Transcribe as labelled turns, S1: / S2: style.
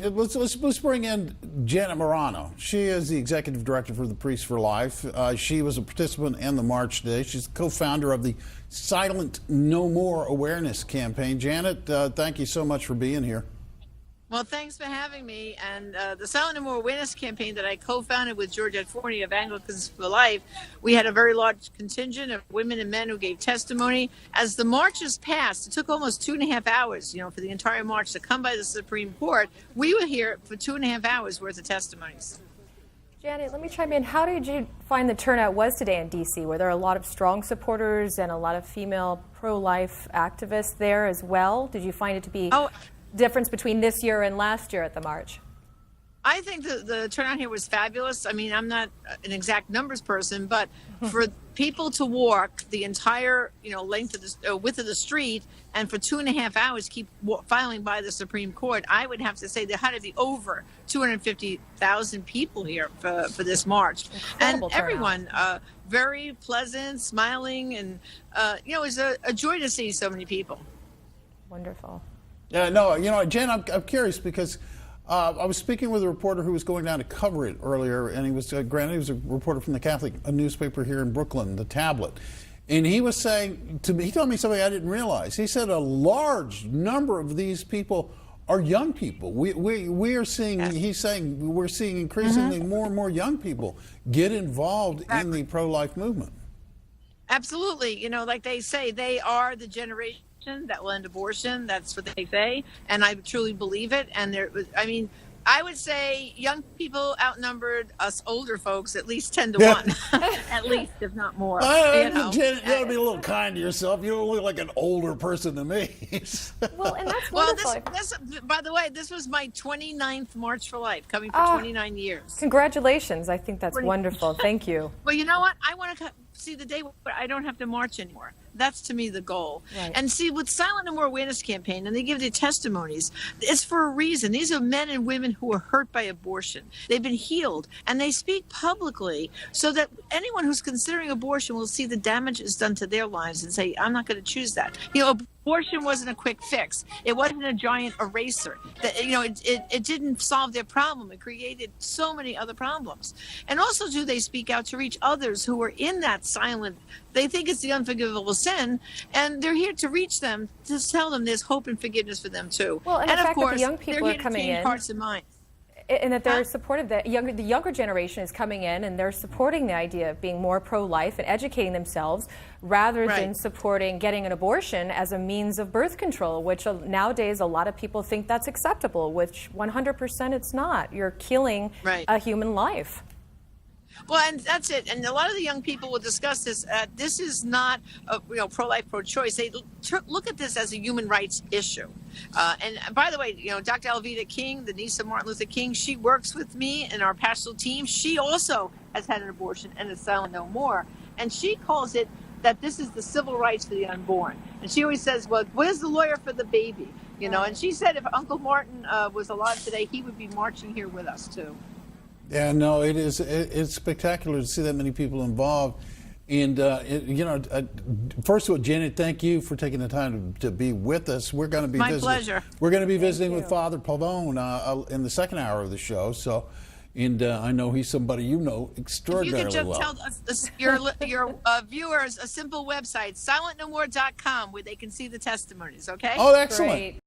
S1: let's bring in Janet Morana. She is the executive director for the Priests for Life. She was a participant in the march today. She's co-founder of the Silent No More awareness campaign. Janet, thank you so much for being here.
S2: Well, thanks for having me. And the Silent No More awareness campaign that I co-founded with Georgette Forney of Anglicans for Life, we had a very large contingent of women and men who gave testimony. As the marches passed, it took almost 2.5 hours, for the entire march to come by the Supreme Court. We were here for 2.5 hours worth of testimonies.
S3: Janet, let me chime in. How did you find the turnout was today in D.C.? Were there a lot of strong supporters and a lot of female pro-life activists there as well? Did you find it to be difference between this year and last year at the march?
S2: I think the turnout here was fabulous. I mean, I'm not an exact numbers person, but for people to walk the entire, length of the width of the street and for 2.5 hours keep filing by the Supreme Court, I would have to say there had to be over 250,000 people here for this march.
S3: Incredible
S2: and everyone very pleasant, smiling, and it was a joy to see so many people.
S3: Wonderful.
S1: Yeah, no, Jen, I'm curious because I was speaking with a reporter who was going down to cover it earlier, and he was, granted, he was a reporter from the Catholic newspaper here in Brooklyn, The Tablet. And he was saying to me, he told me something I didn't realize. He said a large number of these people are young people. We are seeing, he's saying, we're seeing increasingly more and more young people get involved in the pro-life movement.
S2: Absolutely. Like they say, they are the generation that will end abortion. That's what they say, and I truly believe it. And I would say young people outnumbered us older folks at least 10 to 1, at least, if not more.
S1: Jen, you ought to be a little kind to yourself. You don't look like an older person to me.
S3: Well, and that's wonderful.
S2: This, by the way, this was my 29th March for Life, coming for 29 years.
S3: Congratulations. I think that's wonderful. Thank you.
S2: Well, you know what? I want to see the day where I don't have to march anymore. That's, to me, the goal.
S3: Right.
S2: And see, with Silent No More awareness campaign, and they give their testimonies, it's for a reason. These are men and women who are hurt by abortion. They've been healed, and they speak publicly so that anyone who's considering abortion will see the damage it's done to their lives and say, I'm not going to choose that. Abortion wasn't a quick fix. It wasn't a giant eraser. It didn't solve their problem. It created so many other problems. And also, too, they speak out to reach others who are in that silent. They think it's the unforgivable sin, and they're here to reach them, to tell them there's hope and forgiveness for them, too.
S3: Well, and the
S2: of
S3: fact
S2: course,
S3: that the young people are coming in,
S2: hearts and minds.
S3: and that they're supportive, the younger generation is coming in and they're supporting the idea of being more pro-life and educating themselves rather than supporting getting an abortion as a means of birth control, which nowadays a lot of people think that's acceptable, which 100% it's not. You're killing a human life.
S2: Well, and that's it. And a lot of the young people will discuss this. This is not, pro-life, pro-choice. They look at this as a human rights issue. And by the way, Dr. Alveda King, the niece of Martin Luther King, she works with me in our pastoral team. She also has had an abortion and is Silent No More. And she calls it that this is the civil rights for the unborn. And she always says, well, where's the lawyer for the baby? And she said if Uncle Martin was alive today, he would be marching here with us, too.
S1: Yeah, no, it's spectacular to see that many people involved. And, first of all, Janet, thank you for taking the time to be with us. We're going to be
S2: My pleasure.
S1: We're going to be visiting with Father Pavone in the second hour of the show. So, and I know he's somebody you know extraordinarily well.
S2: If you could just tell your viewers a simple website, silentnomore.com, where they can see the testimonies, okay?
S1: Oh, excellent.
S3: Great.